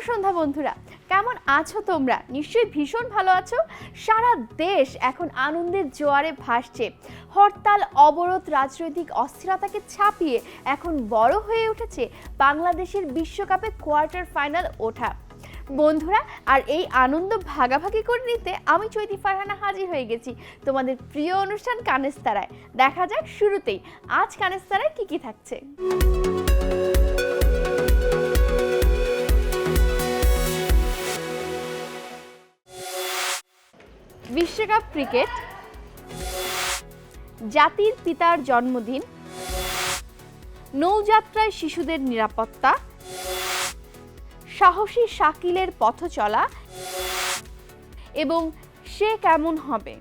সন্ধ্যা বন্ধুরা, কেমন আছো তোমরা? নিশ্চয়ই ভীষণ ভালো আছো। সারা দেশ এখন আনন্দের জোয়ারে ভাসছে। হরতাল, অবরোধ, রাজনৈতিক অস্থিরতাকে ছাপিয়ে এখন বড় হয়ে উঠেছে বাংলাদেশের বিশ্বকাপে কোয়ার্টার ফাইনাল ওঠা। বন্ধুরা, আর এই আনন্দ ভাগাভাগি করে নিতে আমি চৈতি ফারহানা হাজির হয়ে গেছি তোমাদের প্রিয় অনুষ্ঠান কানেস্তারায়। দেখা যাক শুরুতেই আজ কানেস্তারায় কি কি থাকছে। বিশ্বকাপ ক্রিকেট, জাতির পিতার জন্মদিন, নৌযাত্রায় শিশুদের নিরাপত্তা, সাহসী শাকিলের পথ চলা এবং সে কেমন হবে।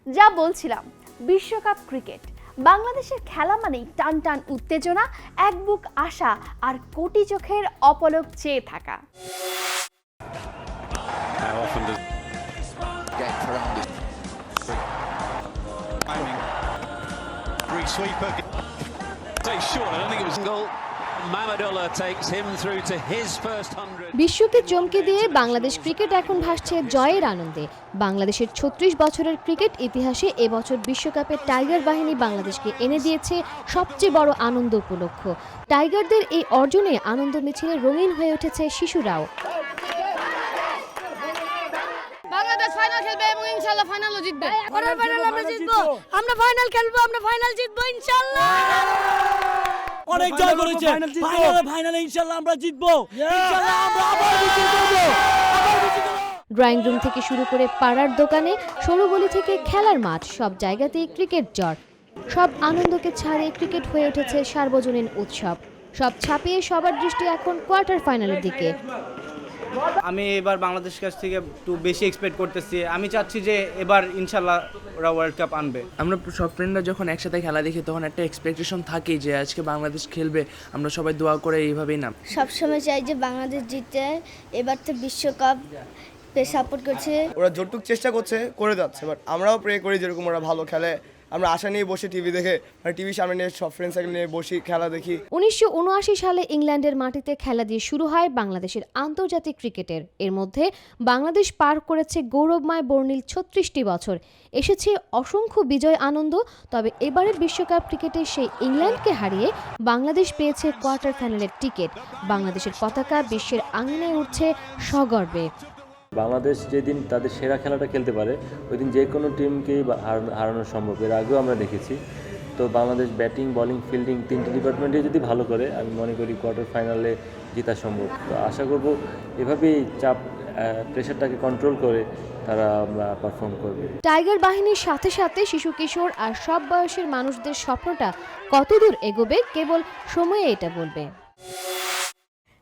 যা বলছিলাম, বিশ্বকাপ ক্রিকেট। বাংলাদেশের খেলা মানেই টান টান উত্তেজনা, এক বুক আশা আর কোটি চোখের অপলক চেয়ে থাকা। বিশ্বকে চমকে দিয়ে বাংলাদেশ ক্রিকেট এখন ভাসছে জয়ের আনন্দে। বাংলাদেশের ৩৬ বছরের ক্রিকেট ইতিহাসে এবছর বিশ্বকাপে টাইগার বাহিনী বাংলাদেশকে এনে দিয়েছে সবচেয়ে বড় আনন্দ উপলক্ষ। টাইগারদের এই অর্জনে আনন্দ মিছিলে রঙিন হয়ে উঠেছে শিশুরাও। বাংলাদেশ ফাইনাল খেলবে এবং ইনশাআল্লাহ ফাইনালও জিতবে। কোয়ার্টার ফাইনাল আমরা জিতবো, আমরা ফাইনাল খেলবো, আমরা ফাইনাল জিতবো ইনশাআল্লাহ। অনেক জয় করেছে, ফাইনালে ইনশাআল্লাহ আমরা জিতবো, ইনশাআল্লাহ আমরা আবার বিজয় করব। ড্রয়িং রুম থেকে শুরু করে পাড়ার দোকানে, সরু গলি থেকে খেলার মাঠ, সব জায়গাতেই ক্রিকেট জ্বর। সব আনন্দকে ছাড়িয়ে ক্রিকেট হয়ে উঠেছে সার্বজনীন উৎসব। সব ছাপিয়ে সবার দৃষ্টি এখন কোয়ার্টার ফাইনালের দিকে। আমি এবার বাংলাদেশ কাছ থেকে একটু বেশি এক্সপেক্ট করতেছি। আমি চাচ্ছি যে এবার ইনশাল্লাহ ওরা ওয়ার্ল্ড কাপ আনবে। আমরা সব ফ্রেন্ডরা যখন একসাথে খেলা দেখি তখন একটা এক্সপেকটেশন থাকে যে আজকে বাংলাদেশ খেলবে, আমরা সবাই দোয়া করে এইভাবেই না। সবসময় চাই যে বাংলাদেশ জিতে, এবার তো বিশ্বকাপ সাপোর্ট করছে। ওরা যতটুকু চেষ্টা করছে করে যাচ্ছে, বাট আমরাও প্রে করি যেরকম ওরা ভালো খেলে। আমরা আশা নিয়ে বসে টিভি দেখে, মানে টিভির সামনে নিয়ে সব ফ্রেন্ড সার্কেল নিয়ে বসি খেলা দেখি। 1979 সালে ইংল্যান্ডের মাটিতে খেলা দিয়ে শুরু হয় বাংলাদেশের আন্তর্জাতিক ক্রিকেটের। এর মধ্যে বাংলাদেশ পার করেছে গৌরবময় বর্ণিল 36টি বছর। এসেছে অসংখ্য বিজয় আনন্দ। তবে এবারের বিশ্বকাপ ক্রিকেটে সেই ইংল্যান্ডকে হারিয়ে বাংলাদেশ পেয়েছে কোয়ার্টার ফাইনালের টিকিট। বাংলাদেশের পতাকা বিশ্বের আঙিনায় উঠছে সগর্বে। বাংলাদেশ যেদিন তাদের সেরা খেলাটা খেলতে পারে ওই দিন যে কোনো টিমকেই হারানো সম্ভব। এর আগেও আমরা দেখেছি। তো বাংলাদেশ ব্যাটিং, বোলিং, ফিল্ডিং তিনটি ডিপার্টমেন্টে যদি ভালো করে, আমি মনে করি কোয়ার্টার ফাইনালে জেতা সম্ভব। তো আশা করব এভাবেই চাপ, প্রেশারটাকে কন্ট্রোল করে তারা পারফর্ম করবে। টাইগার বাহিনীর সাথে সাথে শিশু, কিশোর আর সব বয়সের মানুষদের স্বপ্নটা কতদূর এগোবে কেবল সময়ে এটা বলবে।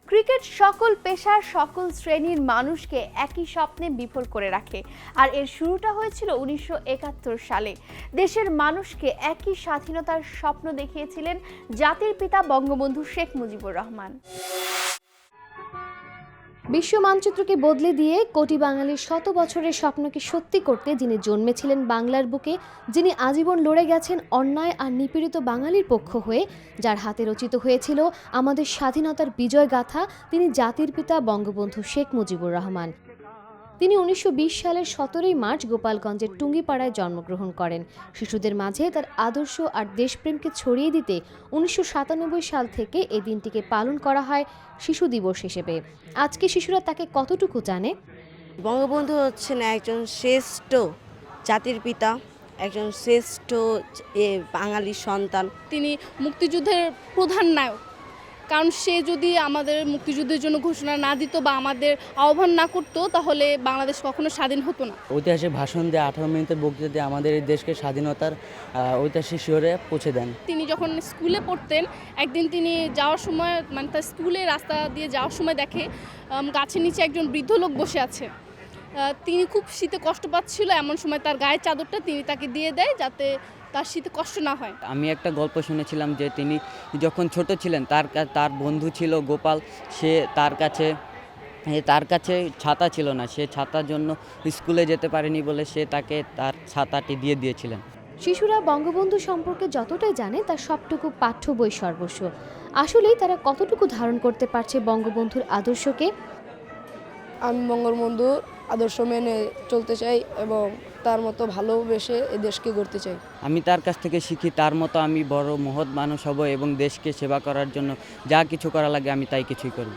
ক্রিকেট সকল পেশার, সকল শ্রেণীর মানুষকে একই স্বপ্নে বিফল করে রাখে। আর এর শুরুটা হয়েছিল 1971 সালে। দেশের মানুষকে একই স্বাধীনতার স্বপ্ন দেখিয়েছিলেন জাতির পিতা বঙ্গবন্ধু শেখ মুজিবুর রহমান। বিশ্ব মানচিত্রকে বদলে দিয়ে কোটি বাঙালির 100 বছরের স্বপ্নকে সত্যি করতে যিনি জন্মেছিলেন বাংলার বুকে, যিনি আজীবন লড়ে গেছেন অন্যায় আর নিপীড়িত বাঙালির পক্ষ হয়ে, যার হাতে রচিত হয়েছিল আমাদের স্বাধীনতার বিজয় গাথা, তিনি জাতির পিতা বঙ্গবন্ধু শেখ মুজিবুর রহমান। তিনি 1920 সালের 17ই মার্চ গোপালগঞ্জের টুঙ্গিপাড়ায় জন্মগ্রহণ করেন। শিশুদের মাঝে তার আদর্শ আর দেশপ্রেমকে ছড়িয়ে দিতে 1997 সাল থেকে এই দিনটিকে পালন করা হয় শিশু দিবস হিসেবে। আজকে শিশুরা তাকে কতটুকু জানে? বঙ্গবন্ধু হচ্ছেন একজন শ্রেষ্ঠ জাতির পিতা, একজন শ্রেষ্ঠ বাঙালির সন্তান। তিনি মুক্তিযুদ্ধের প্রধান নায়ক, কারণ সে যদি আমাদের মুক্তিযুদ্ধের জন্য ঘোষণা না দিত বা আমাদের আহ্বান না করতো তাহলে বাংলাদেশ কখনো স্বাধীন হতো না। ঐতিহাসিক ভাষণ দিয়ে 18 মিনিটের বক্তৃতা দিয়ে আমাদের এই দেশকে স্বাধীনতার ঐতিহাসিক শিহরে পৌঁছে দেন। তিনি যখন স্কুলে পড়তেন, একদিন তিনি যাওয়ার সময়, মানে তার স্কুলে রাস্তা দিয়ে যাওয়ার সময় দেখে গাছের নিচে একজন বৃদ্ধ লোক বসে আছে। তিনি খুব শীতে কষ্ট পাচ্ছিল, এমন সময় তার গায়ের চাদরটা তিনি তাকে দিয়ে দেয় যাতে তার শীতে কষ্ট না হয়। আমি একটা গল্প শুনেছিলাম যে তিনি যখন ছোট ছিলেন তার বন্ধু ছিল গোপাল, সে তার কাছে ছাতা ছিল না, সে ছাতার জন্য স্কুলে যেতে পারেনি বলে সে তাকে তার ছাতাটি দিয়ে দিয়েছিলেন। শিশুরা বঙ্গবন্ধু সম্পর্কে যতটাই জানে তার সবটুকু পাঠ্য বই সর্বস্ব। আসলেই তারা কতটুকু ধারণ করতে পারছে বঙ্গবন্ধুর আদর্শকে? আমি বঙ্গবন্ধুর আদর্শ মেনে চলতে চাই এবং তার মতো ভালোবেসে এই দেশকে গড়তে চাই। আমি তার কাছ থেকে শিখি, তার মতো আমি বড় মহৎ মানুষ হব এবং দেশকে সেবা করার জন্য যা কিছু করা লাগে আমি তাই কিছুই করব।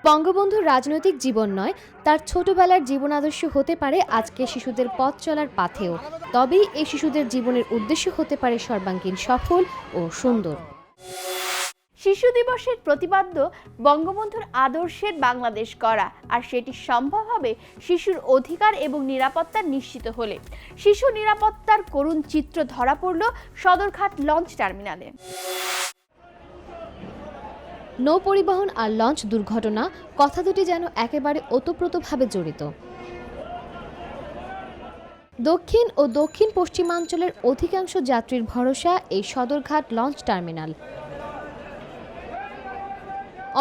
বঙ্গবন্ধুর রাজনৈতিক জীবন নয়, তার ছোটবেলার জীবন আদর্শ হতে পারে আজকে শিশুদের পথ চলার পাথেও। তবেই এই শিশুদের জীবনের উদ্দেশ্য হতে পারে সর্বাঙ্গীন সফল ও সুন্দর। শিশু দিবসের প্রতিপাদ্য বঙ্গবন্ধুর আদর্শের বাংলাদেশ গড়া, আর সেটি সম্ভব হবে শিশুর অধিকার এবং নিরাপত্তা নিশ্চিত হলে। শিশু নিরাপত্তার করুণ চিত্র ধরা পড়ল সদরঘাট লঞ্চ টার্মিনালে। নৌ পরিবহন আর লঞ্চ দুর্ঘটনা, কথা দুটি যেন একেবারে ওতপ্রোতভাবে জড়িত। দক্ষিণ ও দক্ষিণ পশ্চিমাঞ্চলের অধিকাংশ যাত্রীর ভরসা এই সদরঘাট লঞ্চ টার্মিনাল।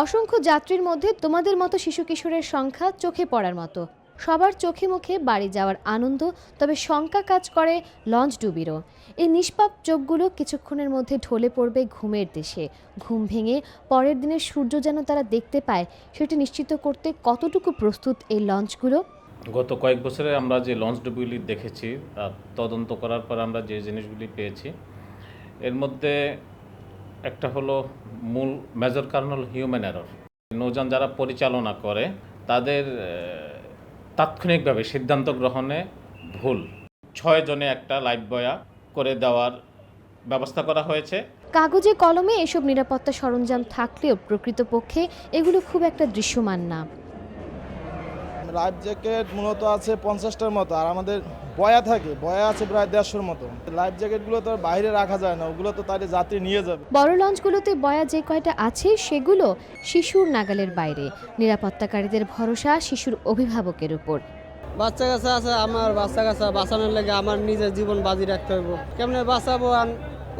অসংখ্য যাত্রীর মধ্যে তোমাদের মতো শিশু কিশোরের সংখ্যা চোখে পড়ার মতো। সবার চোখে মুখে বাড়ি যাওয়ার আনন্দ, তবে শঙ্কা কাজ করে লঞ্চ ডুবিরও। এই নিষ্পাপ চোখগুলো কিছুক্ষণের মধ্যে ঢলে পড়বে ঘুমের দেশে। ঘুম ভেঙে পরের দিনের সূর্য যেন তারা দেখতে পায়, সেটি নিশ্চিত করতে কতটুকু প্রস্তুত এই লঞ্চগুলো? গত কয়েক বছরে আমরা যে লঞ্চ ডুবিগুলি দেখেছি, তদন্ত করার পর আমরা যে জিনিসগুলি পেয়েছি, এর মধ্যে একটা হলো মূল মেজর কারণ হলো হিউম্যান এরর। নৌযান যারা পরিচালনা করে তাদের তাৎক্ষণিকভাবে সিদ্ধান্ত গ্রহণে ভুল। 6 জনে একটা লাইফ বয়া করে দেওয়ার ব্যবস্থা করা হয়েছে। কাগজে কলমে এসব নিরাপত্তা সরঞ্জাম থাকলেও প্রকৃতপক্ষে এগুলো খুব একটা দৃশ্যমান না। লাইফ জ্যাকেট মূলত আছে 50টার মতো, আর আমাদের বয়া থাকে, বয়া আছে প্রায় 150-এর মতো। লাইফ জ্যাকেটগুলো তো আর বাইরে রাখা যায় না, ওগুলো তো তাহলে যাত্রী নিয়ে যাবে। বড় লঞ্চগুলোতে বয়া যে কয়টা আছে সেগুলো শিশুর নাগালের বাইরে। নিরাপত্তাকারীদের ভরসা শিশুর অভিভাবকের উপর। বাচ্চা কাচ্চা আছে, আমার বাচ্চা কাচ্চা বাঁচানোর লাগে আমার নিজের জীবন বাজি রাখতে হবে। কেমনে বাঁচাবো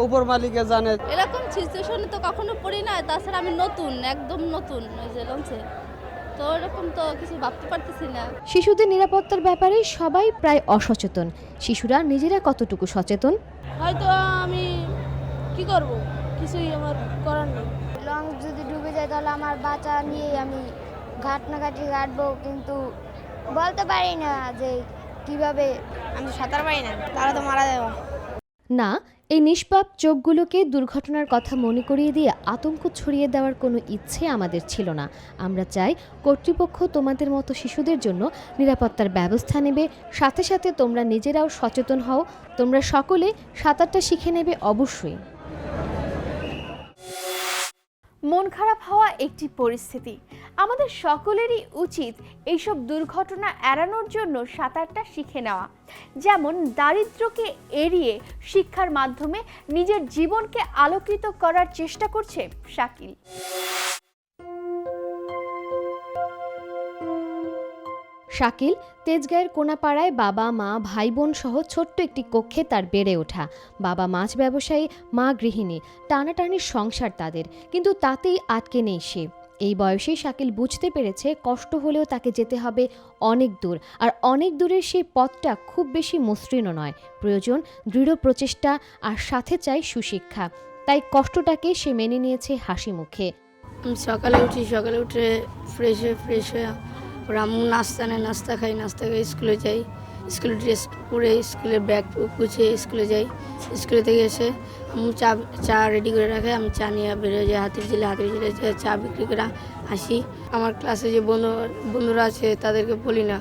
উপর মালিকে জানে। এরকম সিচুয়েশনে তো কখনো পড়ি না, তাছাড়া আমি নতুন, একদম নতুন ওই যে লঞ্চে, তো এরকম তো কিছু ভাবতে পারতেছি না। শিশুদের নিরাপত্তার ব্যাপারে সবাই প্রায় অসচেতন। শিশুরা নিজেরা কতটুকু সচেতন? হয়তো আমি কি করব, কিছুই আমার করার নেই। লঞ্চ যদি ডুবে যায় তাহলে আমার বাচ্চা নিয়ে আমি ঘাটনাঘাটি ঘাটবো, কিন্তু বলতে পারি না যে কিভাবে। আমি সাঁতার পারি না, তারা তো মারা যাবে না, এই নিষ্পাপ চোখগুলোকে দুর্ঘটনার কথা মনে করিয়ে দিয়ে আতঙ্ক ছড়িয়ে দেওয়ার কোনো ইচ্ছে আমাদের ছিল না। আমরা চাই কর্তৃপক্ষ তোমাদের মতো শিশুদের জন্য নিরাপত্তার ব্যবস্থা নেবে, সাথে সাথে তোমরা নিজেরাও সচেতন হও। তোমরা সকলে সাঁতারটা শিখে নেবে অবশ্যই। মন খারাপ হওয়া একটি পরিস্থিতি। আমাদের সকলেরই উচিত এইসব দুর্ঘটনা এড়ানোর জন্য সাঁতারটা শিখে নেওয়া। যেমন দারিদ্র্যকে এড়িয়ে শিক্ষার মাধ্যমে নিজের জীবনকে আলোকিত করার চেষ্টা করছে শাকিল। শাকিল তেজগাঁয়ের কোনাপাড়ায় বাবা মা ভাই বোন সহ ছোট্ট একটি কক্ষে তার বেড়ে ওঠা। বাবা মাছ ব্যবসায়ী, মা গৃহিণী, টানাটানির সংসার তাদের, কিন্তু তাতেই আটকে নেই সে। এই বয়সে শাকিল বুঝতে পেরেছে কষ্ট হলেও তাকে যেতে হবে অনেক দূর, আর অনেক দূরের সেই পথটা খুব বেশি মসৃণও নয়। প্রয়োজন দৃঢ় প্রচেষ্টা, আর সাথে চাই সুশিক্ষা। তাই কষ্টটাকে সে মেনে নিয়েছে হাসি মুখে। সকালে উঠে ফ্রেশ হয়ে আম্মু নাস্তা নেয়, নাস্তা খাই, নাস্তা খেয়ে স্কুলে যাই। স্কুলে ড্রেস পরে স্কুলের ব্যাগ গুছিয়ে স্কুলে যাই। স্কুলে থেকে এসে আম্মু চা রেডি করে রাখে, আমি চা নিয়ে বেরোয় যাই হাতির ঝিলে চা বিক্রি করে আসি। আমার ক্লাসে যে বন্ধুরা আছে তাদেরকে বলি না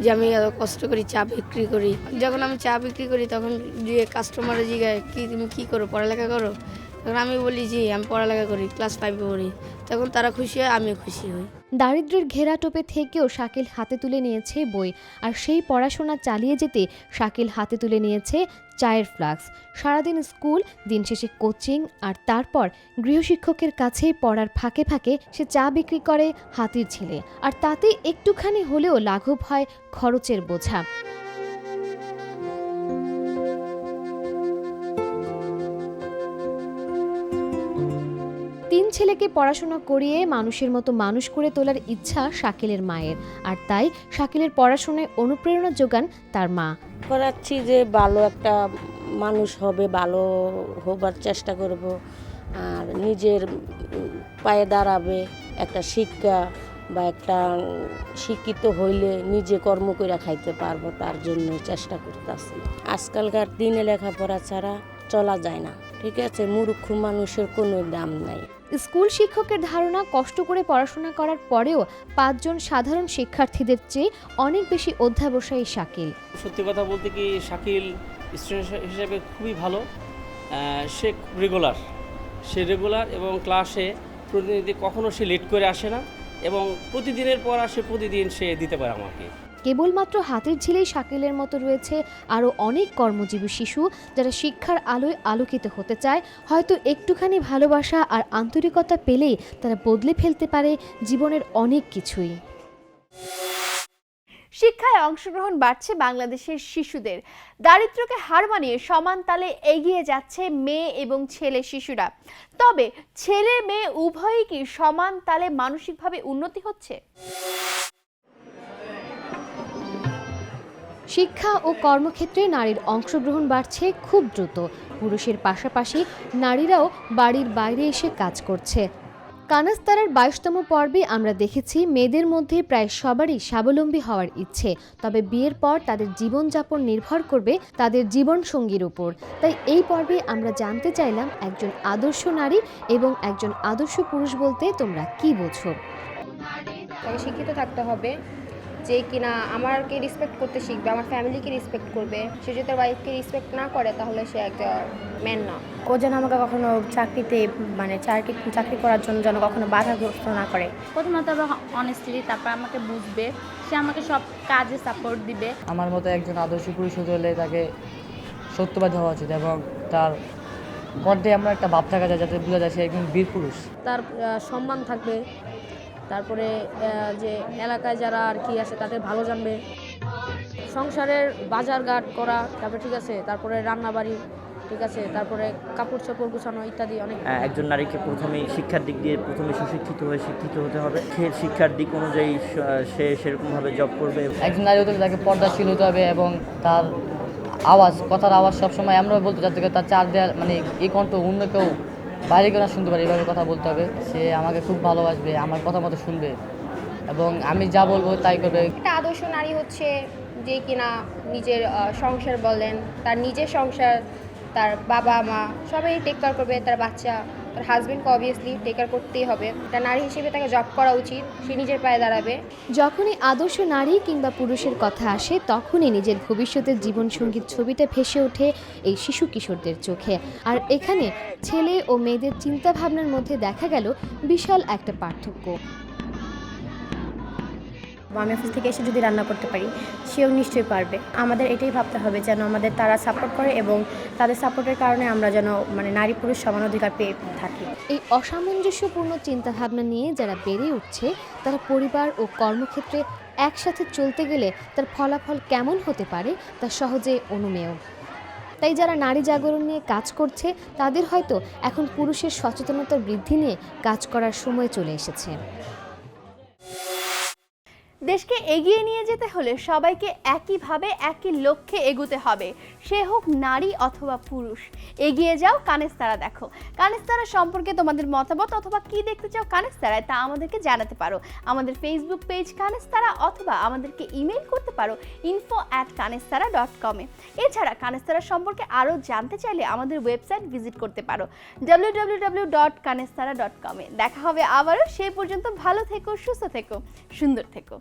যে আমি এত কষ্ট করি চা বিক্রি করি। যখন আমি চা বিক্রি করি তখন যে কাস্টমারে জিজ্ঞাসা তুমি কী করো, পড়ালেখা করো? তখন আমি বলি জি আমি পড়ালেখা করি, ক্লাস 5 পড়ি। তখন তারা খুশি হয়, আমিও খুশি হই। দারিদ্র্যের ঘেরাটোপে থেকেও শাকিল হাতে তুলে নিয়েছে বই, আর সেই পড়াশোনা চালিয়ে যেতে শাকিল হাতে তুলে নিয়েছে চায়ের ফ্লাক্স। সারাদিন স্কুল, দিন শেষে কোচিং, আর তারপর গৃহশিক্ষকের কাছে পড়ার ফাঁকে ফাঁকে সে চা বিক্রি করে হাতির ঝিলে, আর তাতে একটুখানি হলেও লাঘব হয় খরচের বোঝা। তিন ছেলেকে পড়াশোনা করিয়ে মানুষের মতো মানুষ করে তোলার ইচ্ছা শাকিলের মায়ের, আর তাই শাকিলের পড়াশোনায় অনুপ্রেরণা যোগান তার মা। করাচ্ছি যে ভালো একটা মানুষ হবে, ভালো হবার চেষ্টা করব, আর নিজের পায়ে দাঁড়াবে, একটা শিক্ষা বা একটা শিক্ষিত হইলে নিজে কর্ম করে খাইতে পারবো, তার জন্য চেষ্টা করতেছি। আজকালকার দিনে লেখাপড়া ছাড়া চলা যায় না, ঠিক আছে? মূর্খ মানুষের কোনো দাম নাই। স্কুল শিক্ষকের ধারণা কষ্ট করে পড়াশোনা করার পরেও 5 জন সাধারণ শিক্ষার্থীদের চেয়ে অনেক বেশি অধ্যাবসায়ী শাকিল। সত্যি কথা বলতে কি শাকিল স্টুডেন্ট হিসেবে খুবই ভালো, সে রেগুলার এবং ক্লাসে প্রতিনিধি কখনো সে লেট করে আসে না এবং প্রতিদিনের পর আসে, প্রতিদিন সে দিতে পারে আমাকে। কেবলমাত্র হাতের ঝিলেই শাকিলের মতো রয়েছে আরও অনেক কর্মজীবী শিশু যারা শিক্ষার আলোয় আলোকিত হতে চায়। হয়তো একটুখানি ভালোবাসা আর আন্তরিকতা পেলেই তারা বদলে ফেলতে পারে জীবনের অনেক কিছুই। শিক্ষায় অংশগ্রহণ বাড়ছে বাংলাদেশের শিশুদের। দারিদ্র্যকে হার মানিয়ে সমান তালে এগিয়ে যাচ্ছে মেয়ে এবং ছেলে শিশুরা। তবে ছেলে মেয়ে উভয়ই কি সমান তালে মানসিকভাবে উন্নতি হচ্ছে? শিক্ষা ও কর্মক্ষেত্রে নারীর অংশগ্রহণ বাড়ছে খুব দ্রুত। পুরুষের পাশাপাশি নারীরাও বাড়ির বাইরে এসে কাজ করছে। কানাস্তারার 22তম পর্বে আমরা দেখেছি মেয়েদের মধ্যে প্রায় সবারই স্বাবলম্বী হওয়ার ইচ্ছে, তবে বিয়ের পর তাদের জীবনযাপন নির্ভর করবে তাদের জীবনসঙ্গীর উপর। তাই এই পর্বে আমরা জানতে চাইলাম একজন আদর্শ নারী এবং একজন আদর্শ পুরুষ বলতে তোমরা কি বোঝো। তাকে শিক্ষিত থাকতে হবে, যে কিনা আমাকে রেসপেক্ট করতে শিখবে, আমার ফ্যামিলিকে রেসপেক্ট করবে। সে যদি তার ওয়াইফকে রেসপেক্ট না করে তাহলে সে একটা ম্যান না। ও যেন আমাকে কখনো চাকরিতে চাকরি করার জন্য যেন কখনো বাধাগ্রস্ত না করে। প্রথমত অনেস্টলি, তারপর আমাকে বুঝবে, সে আমাকে সব কাজে সাপোর্ট দিবে। আমার মতো একজন আদর্শ পুরুষ হতে হলে তাকে সত্যবাদী হওয়া উচিত এবং তার কণ্ঠে আমরা একটা ভাব থাকা যায় যাতে বোঝা যায় সে একজন বীর পুরুষ। তার সম্মান থাকবে, তারপরে যে এলাকায় যারা আর কি আছে তাদের ভালো জানবে, সংসারের বাজারঘাট করা, তারপরে ঠিক আছে, তারপরে রান্নাবাড়ি, ঠিক আছে, তারপরে কাপড় চোপড় গুছানো ইত্যাদি অনেক। একজন নারীকে প্রথমেই শিক্ষার দিক দিয়ে শিক্ষিত হতে হবে। শিক্ষার দিক অনুযায়ী সে সেরকমভাবে জব করবে। একজন নারী হতে তাকে পর্দাশীল হতে হবে এবং তার কথার আওয়াজ সবসময় আমরা বলতে যাতে তার চার দেওয়ার এই কণ্ঠ অন্য কেউ বাইরে কেউ না শুনতে পারে, এইভাবে কথা বলতে হবে। সে আমাকে খুব ভালোবাসবে, আমার কথা মতো শুনবে এবং আমি যা বলবো তাই করবে। একটা আদর্শ নারী হচ্ছে যে কিনা নিজের সংসার বলেন, তার নিজের সংসার, তার বাবা মা সবাই টেক কেয়ার করবে, তার বাচ্চা, তার হাজবেন্ডকে অবভিয়াসলি টেক কেয়ার করতেই হবে। একটা নারী হিসেবে তাকে জব করা উচিত, সে নিজের পায়ে দাঁড়াবে। যখনই আদর্শ নারী কিংবা পুরুষের কথা আসে তখনই নিজের ভবিষ্যতের জীবনসঙ্গীর ছবিটা ভেসে ওঠে এই শিশু কিশোরদের চোখে। আর এখানে ছেলে ও মেয়েদের চিন্তাভাবনার মধ্যে দেখা গেল বিশাল একটা পার্থক্য। আমি অফিস থেকে এসে যদি রান্না করতে পারি, সেও নিশ্চয়ই পারবে। আমাদের এটাই ভাবতে হবে যেন আমাদের তারা সাপোর্ট করে এবং তাদের সাপোর্টের কারণে আমরা যেন নারী পুরুষ সমান অধিকার পেয়ে থাকি। এই অসামঞ্জস্যপূর্ণ চিন্তাভাবনা নিয়ে যারা বেড়ে উঠছে তারা পরিবার ও কর্মক্ষেত্রে একসাথে চলতে গেলে তার ফলাফল কেমন হতে পারে তা সহজে অনুমেয়। তাই যারা নারী জাগরণ নিয়ে কাজ করছে তাদের হয়তো এখন পুরুষের সচেতনতা বৃদ্ধি নিয়ে কাজ করার সময় চলে এসেছে। দেশকে এগিয়ে নিয়ে যেতে হলে সবাইকে একইভাবে একই লক্ষ্যে এগোতে হবে, সে হোক নারী অথবা পুরুষ। এগিয়ে যাও, কানেস্তারা দেখো। কানেস্তারা সম্পর্কে তোমাদের মতামত অথবা কি দেখতে চাও কানেস্তারায় তা আমাদেরকে জানাতে পারো আমাদের ফেসবুক পেজ কানেস্তারা, অথবা আমাদেরকে ইমেল করতে পারো info@kanestara.com এ। এছাড়া কানেস্তারা সম্পর্কে আরও জানতে চাইলে আমাদের ওয়েবসাইট ভিজিট করতে পারো www.kanestara.com এ। দেখা হবে আবারও, সেই পর্যন্ত ভালো থেকো, সুস্থ থেকো, সুন্দর থেকো।